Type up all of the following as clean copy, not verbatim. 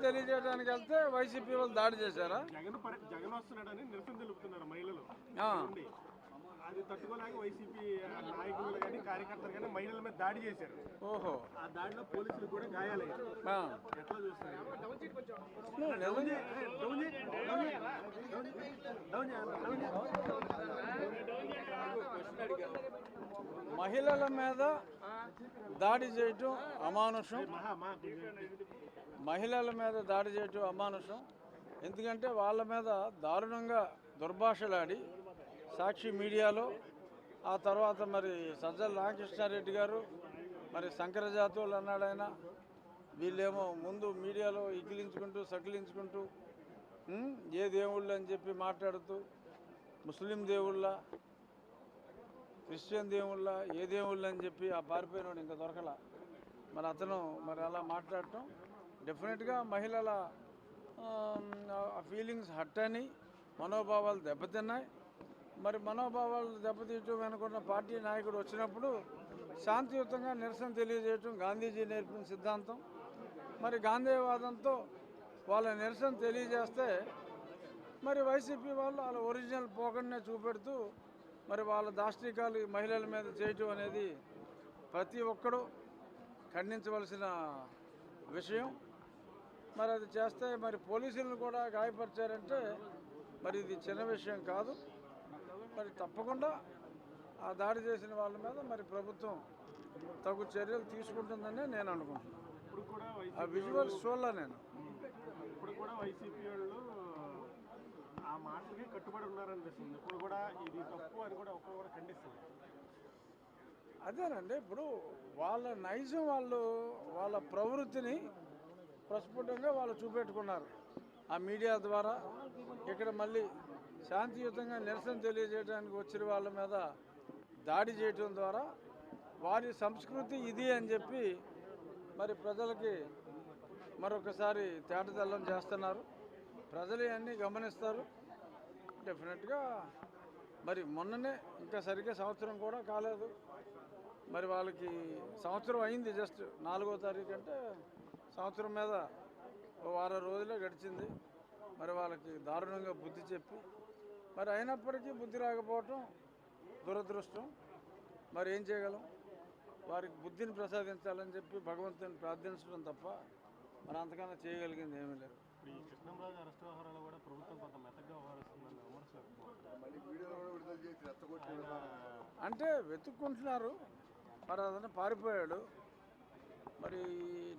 తెలియజేయడానికి వెళ్తే వైసీపీ వాళ్ళు దాడి చేశారా? జగన్ వస్తున్నాడని నిరసన తెలుపుతున్నారు మహిళలు. అది తట్టుకోలేక వైసీపీ నాయకులు కానీ కార్యకర్తలు కానీ మహిళల మీద దాడి చేశారు. ఓహో, ఆ దాడిలో పోలీసులు కూడా గాయాలయ్యారు. ఎట్లా చూస్తారు? మహిళల మీద దాడి చేయటం అమానుషం. మహిళల మీద దాడి చేయటం అమానుషం. ఎందుకంటే వాళ్ళ మీద దారుణంగా దుర్భాషలాడి సాక్షి మీడియాలో, ఆ తర్వాత మరి సజ్జల రామకృష్ణారెడ్డి గారు మరి శంకరజాతువులు అన్నాడు ఆయన. వీళ్ళేమో ముందు మీడియాలో ఇగిలించుకుంటూ సకిలించుకుంటూ ఏ దేవుళ్ళు అని చెప్పి మాట్లాడుతూ ముస్లిం దేవుళ్ళ, క్రిస్టియన్ దేవుళ్ళ, ఏ దేవుళ్ళు అని చెప్పి ఆ పారిపోయినోడు ఇంకా దొరకల. మరి అతను మరి అలా మాట్లాడటం డెఫినెట్గా మహిళల ఫీలింగ్స్ హర్ట్ అని, మనోభావాలు దెబ్బతిన్నాయి. మరి మనోభావాలు దెబ్బతీయటం వెనుకున్న పార్టీ నాయకుడు వచ్చినప్పుడు శాంతియుతంగా నిరసన తెలియజేయటం గాంధీజీ నేర్పిన సిద్ధాంతం. మరి గాంధీవాదంతో వాళ్ళ నిరసన తెలియజేస్తే మరి వైసీపీ వాళ్ళు వాళ్ళ ఒరిజినల్ పోకడనే చూపెడుతూ మరి వాళ్ళ దాష్టికాలు మహిళల మీద చేయటం అనేది ప్రతి ఒక్కరూ ఖండించవలసిన విషయం. మరి అది చేస్తే మరి పోలీసులను కూడా గాయపరిచారంటే మరి ఇది చిన్న విషయం కాదు. మరి తప్పకుండా ఆ దాడి చేసిన వాళ్ళ మీద మరి ప్రభుత్వం తగు చర్యలు తీసుకుంటుందని నేను అనుకుంటున్నాను. ఆ విజువల్స్ చూడలే నేను. ఇప్పుడు కూడా వైసీపీ వాళ్ళు ఆ మాటలకి కట్టుబడి ఉన్నారనిపిస్తుంది. ఇప్పుడు కూడా ఇది తప్పు అని కూడా ఒక్కరు కూడా ఖండిస్తుంది. అదేనండి, ఇప్పుడు వాళ్ళ నైజం, వాళ్ళ ప్రవృత్తిని ప్రస్ఫుటంగా వాళ్ళు చూపెట్టుకున్నారు ఆ మీడియా ద్వారా. ఇక్కడ మళ్ళీ శాంతియుతంగా నిరసన తెలియజేయడానికి వచ్చిన వాళ్ళ మీద దాడి చేయటం ద్వారా వారి సంస్కృతి ఇది అని చెప్పి మరి ప్రజలకి మరొకసారి తేటతెల్లం చేస్తున్నారు. ప్రజలు అన్నీ గమనిస్తారు. డెఫినెట్గా మరి మొన్ననే ఇంకా సరిగ్గా సంవత్సరం కూడా కాలేదు. మరి వాళ్ళకి సంవత్సరం అయింది, జస్ట్ 4వ తారీఖు అంటే సంవత్సరం మీద ఓ వారం రోజులే గడిచింది. మరి వాళ్ళకి దారుణంగా బుద్ధి చెప్పి మరి అయినప్పటికీ బుద్ధి రాకపోవటం దురదృష్టం. మరి ఏం చేయగలం? వారికి బుద్ధిని ప్రసాదించాలని చెప్పి భగవంతుని ప్రార్థించడం తప్ప మరి అంతకన్నా చేయగలిగింది ఏమీ లేదు. ఈ కృష్ణంరాజు అరెస్ట్ వ్యవహారాలు కూడా ప్రభుత్వం కొంత మెత్తగా వ్యవహరిస్తుందని విమర్శలు అంటే వెతుక్కుంటున్నారు. మరి అతను పారిపోయాడు. మరి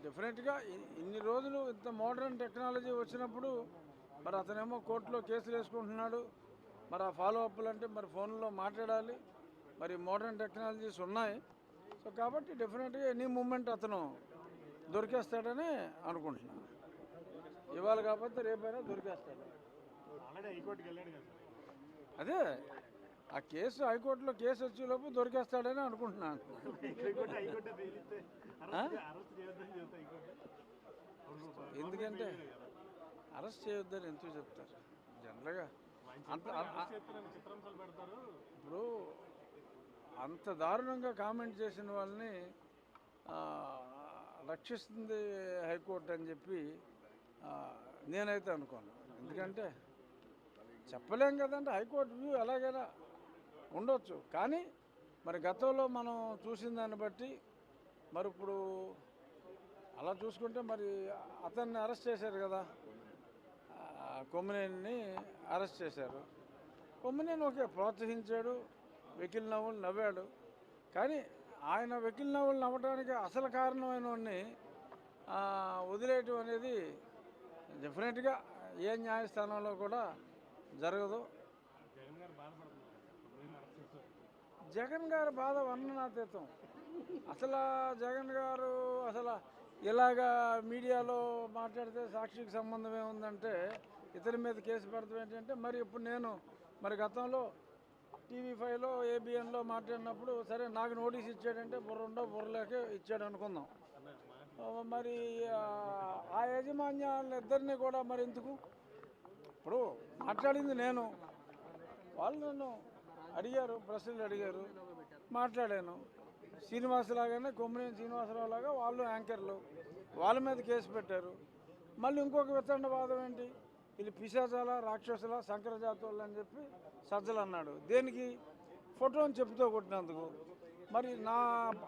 డెఫినెట్గా ఇన్ని రోజులు ఇంత మోడర్న్ టెక్నాలజీ వచ్చినప్పుడు మరి అతనేమో కోర్టులో కేసులు వేసుకుంటున్నాడు. మరి ఆ ఫాలో అప్లు అంటే మరి ఫోన్లో మాట్లాడాలి. మరి మోడర్న్ టెక్నాలజీస్ ఉన్నాయి. సో కాబట్టి డెఫినెట్గా ఎనీ మూమెంట్ అతను దొరికేస్తాడని అనుకుంటున్నాను. ఇవాళ కాకపోతే రేపైనా దొరికేస్తాడు. అదే ఆ కేసు హైకోర్టులో కేసు వచ్చేలోపు దొరికేస్తాడని అనుకుంటున్నాను. ఎందుకంటే అరెస్ట్ చేయొద్దని ఎందుకు చెప్తారు జనరల్గా? ఇప్పుడు అంత దారుణంగా కామెంట్ చేసిన వాళ్ళని రక్షిస్తుంది హైకోర్టు అని చెప్పి నేనైతే అనుకోను. ఎందుకంటే చెప్పలేం కదంటే, హైకోర్టు వ్యూ ఎలాగైనా ఉండొచ్చు. కానీ మరి గతంలో మనం చూసిన దాన్ని బట్టి మరి ఇప్పుడు అలా చూసుకుంటే మరి అతన్ని అరెస్ట్ చేశారు కదా, కొమ్మినేని అరెస్ట్ చేశారు. కొమ్మినేని ఓకే ప్రోత్సహించాడు, వెకిల్ నవ్వులు నవ్వాడు. కానీ ఆయన వెకిల్ నవ్వులు నవ్వడానికి అసలు కారణమైన వాడిని వదిలేయటం అనేది డెఫినెట్గా ఏ న్యాయస్థానంలో కూడా జరగదు. జగన్ గారి బాధ వర్ణనాతీతం. అసలు జగన్ గారు అసలు ఇలాగా మీడియాలో మాట్లాడితే సాక్షికి సంబంధం ఏముందంటే ఇతని మీద కేసు పెడతాం ఏంటంటే, మరి ఇప్పుడు నేను మరి గతంలో TV5లో ABNలో మాట్లాడినప్పుడు సరే నాకు నోటీస్ ఇచ్చాడంటే బుర్రుండో బుర్రలేక ఇచ్చాడు అనుకుందాం. మరి ఆ యాజమాన్యాలిద్దరినీ కూడా మరి ఎందుకు? ఇప్పుడు మాట్లాడింది నేను, వాళ్ళు నన్ను అడిగారు, ప్రశ్నలు అడిగారు, మాట్లాడాను. శ్రీనివాసలాగానే కొమ్మినేని శ్రీనివాసరావు లాగా వాళ్ళు యాంకర్లు, వాళ్ళ మీద కేసు పెట్టారు. మళ్ళీ ఇంకొక వితండవాదం ఏంటి, వీళ్ళు పిశాచాల రాక్షసుల శంకరజాతులు అని చెప్పి సజ్జలు అన్నాడు. దేనికి? ఫోటోని చెప్పుతో కొట్టినందుకు. మరి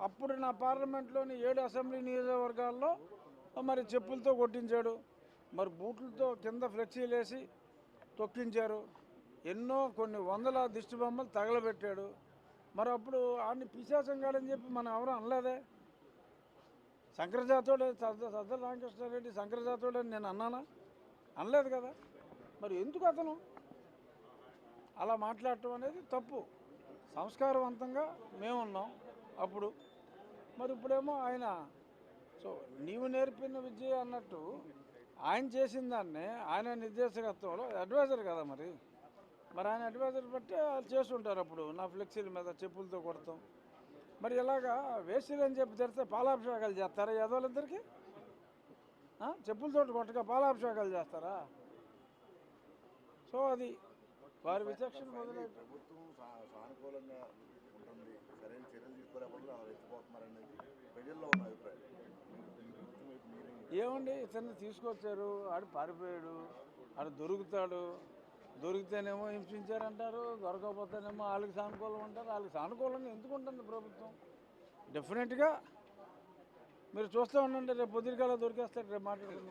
అప్పుడు నా పార్లమెంట్లోని 7 అసెంబ్లీ నియోజకవర్గాల్లో మరి చెప్పులతో కొట్టించాడు, మరి బూట్లతో కింద ఫ్లెక్సీలు వేసి తొక్కించారు, కొన్ని వందల దిష్టి బొమ్మలు తగలబెట్టాడు. మరి అప్పుడు ఆడిని పిశాచంగాడని చెప్పి మనం ఎవరు అనలేదే. శంకరజాతోడే సజ్జల రామకృష్ణారెడ్డి శంకరజాతోడని నేను అన్నానా? అనలేదు కదా. మరి ఎందుకు అతను అలా మాట్లాడటం అనేది తప్పు. సంస్కారవంతంగా మేమున్నాం అప్పుడు. మరి ఇప్పుడేమో ఆయన నీవు నేర్పిన విద్య అన్నట్టు ఆయన చేసిన దాన్నే ఆయన నిర్దేశకత్వంలో అడ్వైజర్ కదా. మరి ఆయన అడ్వైజర్ బట్టి చేసి ఉంటారు. అప్పుడు నా ఫ్లెక్సీల మీద చెప్పులతో కొడతాం. మరి ఇలాగా వేసీలు అని చెప్పి తెరిస్తే పాలాభిషేకాలు చేస్తారా యాదవులందరికీ? చెప్పులతో కొట్టగా పాలాభిషేకాలు చేస్తారా? సో అది వారి విచక్షణ మొదలైతే ప్రభుత్వం సానుకూలంగా ఉంటుంది, సరైన చర్యలు తీసుకోలేకుండా రెచ్చిపోతున్నారనేది ప్రజల్లో ఉన్న అభిప్రాయం. ఏమండి, ఇతన్ని తీసుకొచ్చారు, ఆడు పారిపోయాడు, ఆడు దొరికితేనేమో హింసించారంటారు, దొరకకపోతేనేమో వాళ్ళకి సానుకూలం అంటారు. వాళ్ళకి సానుకూలంగా ఎందుకు ఉంటుంది ప్రభుత్వం? డెఫినెట్గా మీరు చూస్తూ ఉండండి, రేపు పొద్దురికాల దొరికేస్తారు. రేపు మాట్లాడుకుందాం.